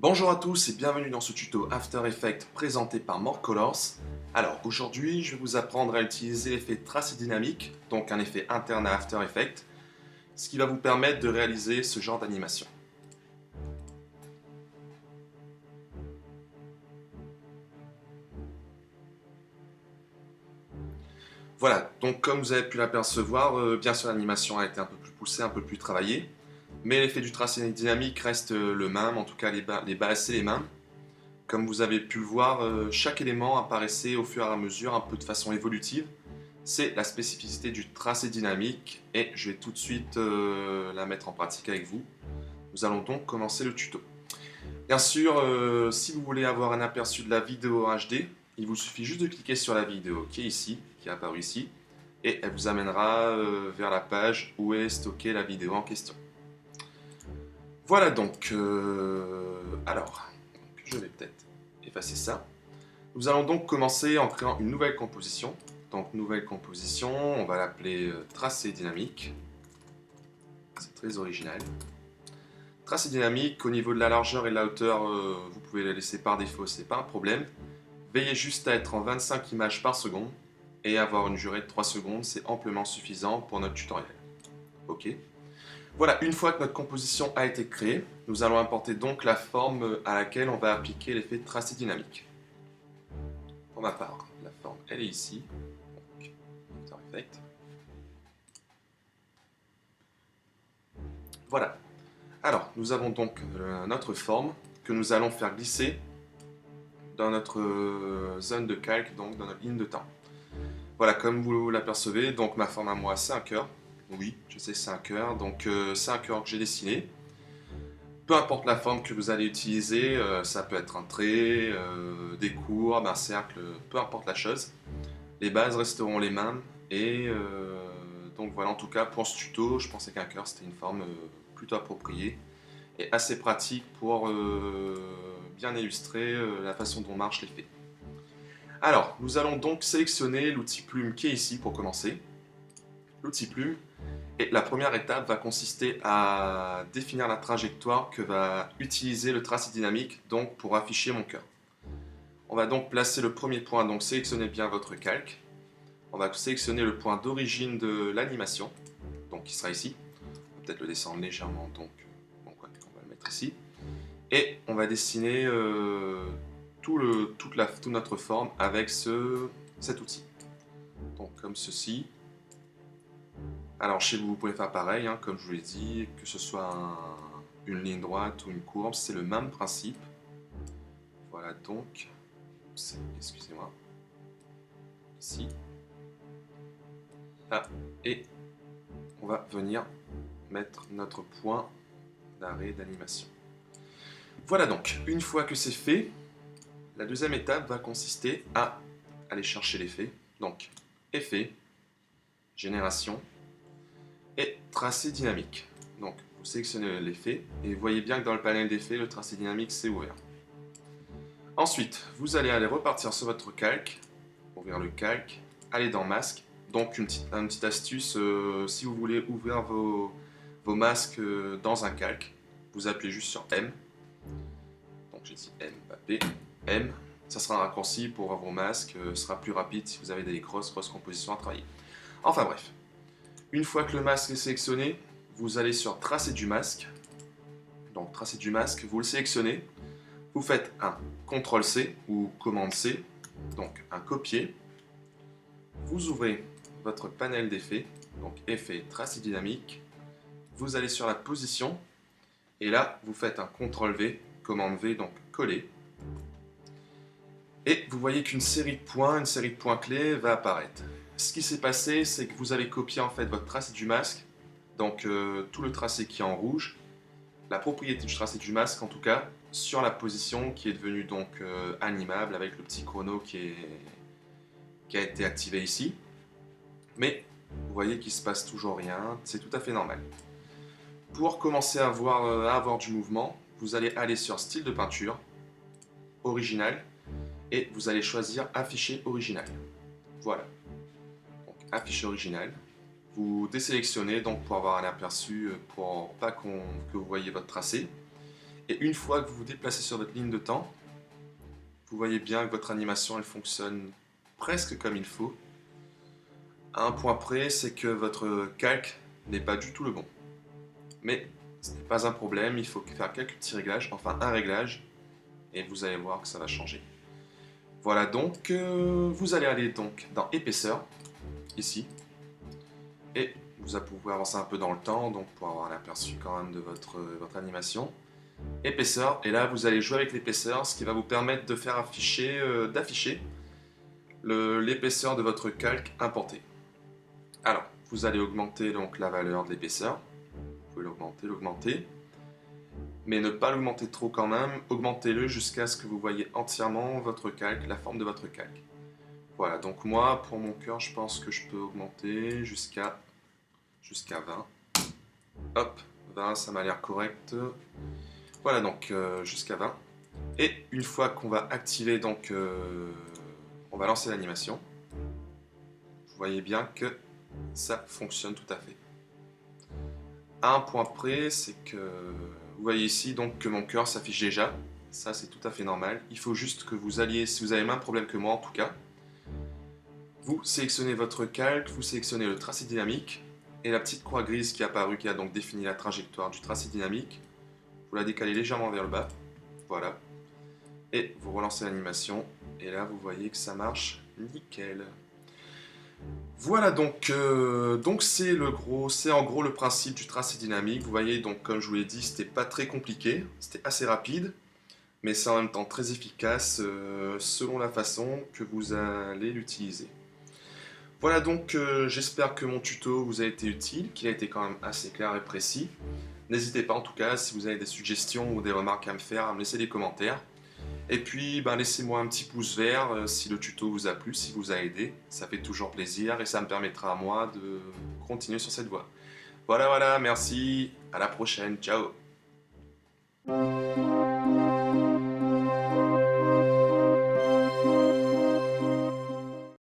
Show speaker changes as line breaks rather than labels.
Bonjour à tous et bienvenue dans ce tuto After Effects présenté par More Colors. Alors aujourd'hui je vais vous apprendre à utiliser l'effet tracé dynamique, donc un effet interne à After Effects, ce qui va vous permettre de réaliser ce genre d'animation. Voilà, donc comme vous avez pu l'apercevoir, bien sûr l'animation a été un peu plus poussée, un peu plus travaillée, mais l'effet du tracé dynamique reste le même, en tout cas les bases c'est les mêmes. Comme vous avez pu le voir, chaque élément apparaissait au fur et à mesure un peu de façon évolutive. C'est la spécificité du tracé dynamique et je vais tout de suite la mettre en pratique avec vous. Nous allons donc commencer le tuto. Bien sûr, si vous voulez avoir un aperçu de la vidéo en HD, il vous suffit juste de cliquer sur la vidéo qui est ici, qui est apparue ici, et elle vous amènera vers la page où est stockée la vidéo en question. Voilà donc, je vais peut-être effacer ça. Nous allons donc commencer en créant une nouvelle composition. Donc nouvelle composition, on va l'appeler tracé dynamique. C'est très original. Tracé dynamique, au niveau de la largeur et de la hauteur, vous pouvez la laisser par défaut, c'est pas un problème. Veillez juste à être en 25 images par seconde et avoir une durée de 3 secondes, c'est amplement suffisant pour notre tutoriel. Ok. Voilà, une fois que notre composition a été créée, nous allons importer donc la forme à laquelle on va appliquer l'effet tracé dynamique. Pour ma part, la forme elle est ici. Donc, After Effects. Voilà. Alors, nous avons donc notre forme que nous allons faire glisser dans notre zone de calque, donc dans notre ligne de temps. Voilà, comme vous l'apercevez, donc ma forme à moi c'est un cœur. Oui, je sais c'est un cœur, donc c'est un cœur que j'ai dessiné. Peu importe la forme que vous allez utiliser, ça peut être un trait, des courbes, un cercle, peu importe la chose. Les bases resteront les mêmes et donc voilà, en tout cas pour ce tuto, je pensais qu'un cœur c'était une forme plutôt appropriée et assez pratique pour bien illustrer la façon dont marche l'effet. Alors, nous allons donc sélectionner l'outil plume qui est ici pour commencer. L'outil plume, et la première étape va consister à définir la trajectoire que va utiliser le tracé dynamique donc pour afficher mon cœur. On va donc placer le premier point, donc sélectionnez bien votre calque. On va sélectionner le point d'origine de l'animation, donc qui sera ici. On va peut-être le descendre légèrement, donc on va le mettre ici. Et on va dessiner toute notre forme avec cet outil. Donc comme ceci. Alors chez vous, vous pouvez faire pareil, hein, comme je vous l'ai dit, que ce soit une ligne droite ou une courbe, c'est le même principe. Voilà donc, excusez-moi, ici, là, et on va venir mettre notre point d'arrêt d'animation. Voilà donc, une fois que c'est fait, la deuxième étape va consister à aller chercher l'effet. Donc, effet, génération et tracé dynamique. Donc, vous sélectionnez l'effet et vous voyez bien que dans le panel d'effets, le tracé dynamique s'est ouvert. Ensuite, vous allez aller repartir sur votre calque, ouvrir le calque, aller dans masque. Donc, une petite astuce, si vous voulez ouvrir vos masques dans un calque, vous appuyez juste sur M. Donc, j'ai dit M, pas P, M. Ça sera un raccourci pour vos masques, ce sera plus rapide si vous avez des grosses compositions à travailler. Enfin bref, une fois que le masque est sélectionné, vous allez sur tracer du masque. Donc tracer du masque, vous le sélectionnez, vous faites un CTRL-C ou commande-C, donc un copier. Vous ouvrez votre panel d'effets, donc effet tracé dynamique. Vous allez sur la position et là vous faites un CTRL-V, commande-V, donc coller. Et vous voyez qu'une série de points clés va apparaître. Ce qui s'est passé, c'est que vous avez copié en fait votre tracé du masque, donc tout le tracé qui est en rouge, la propriété du tracé du masque en tout cas, sur la position qui est devenue donc animable avec le petit chrono qui a été activé ici. Mais vous voyez qu'il ne se passe toujours rien, c'est tout à fait normal. Pour commencer à avoir du mouvement, vous allez aller sur style de peinture, original, et vous allez choisir afficher original. Voilà. Donc afficher original. Vous désélectionnez donc pour avoir un aperçu, pour pas que vous voyez votre tracé. Et une fois que vous vous déplacez sur votre ligne de temps, vous voyez bien que votre animation elle fonctionne presque comme il faut. À un point près, c'est que votre calque n'est pas du tout le bon. Mais ce n'est pas un problème, il faut faire quelques petits réglages, enfin un réglage, et vous allez voir que ça va changer. Voilà donc, vous allez aller donc dans épaisseur, ici, et vous allez pouvoir avancer un peu dans le temps, donc pour avoir un aperçu quand même de votre animation. Épaisseur, et là vous allez jouer avec l'épaisseur, ce qui va vous permettre de faire d'afficher l'épaisseur de votre calque importé. Alors, vous allez augmenter donc la valeur de l'épaisseur, vous pouvez l'augmenter, mais ne pas l'augmenter trop quand même, augmentez-le jusqu'à ce que vous voyez entièrement votre calque, la forme de votre calque. Voilà, donc moi, pour mon cœur, je pense que je peux augmenter jusqu'à 20. Hop, 20, ça m'a l'air correct. Voilà, donc jusqu'à 20. Et une fois qu'on va activer, donc on va lancer l'animation. Vous voyez bien que ça fonctionne tout à fait. À un point près, c'est que vous voyez ici donc que mon cœur s'affiche déjà. Ça, c'est tout à fait normal. Il faut juste que vous alliez, si vous avez le même problème que moi en tout cas, vous sélectionnez votre calque, vous sélectionnez le tracé dynamique et la petite croix grise qui est apparue, qui a donc défini la trajectoire du tracé dynamique. Vous la décalez légèrement vers le bas. Voilà. Et vous relancez l'animation. Et là, vous voyez que ça marche nickel. Voilà donc, c'est en gros le principe du tracé dynamique. Vous voyez donc comme je vous l'ai dit, c'était pas très compliqué, c'était assez rapide, mais c'est en même temps très efficace selon la façon que vous allez l'utiliser. Voilà donc, j'espère que mon tuto vous a été utile, qu'il a été quand même assez clair et précis. N'hésitez pas en tout cas, si vous avez des suggestions ou des remarques à me faire, à me laisser des commentaires. Et puis, laissez-moi un petit pouce vert si le tuto vous a plu, si vous a aidé. Ça fait toujours plaisir et ça me permettra à moi de continuer sur cette voie. Voilà, merci. À la prochaine. Ciao.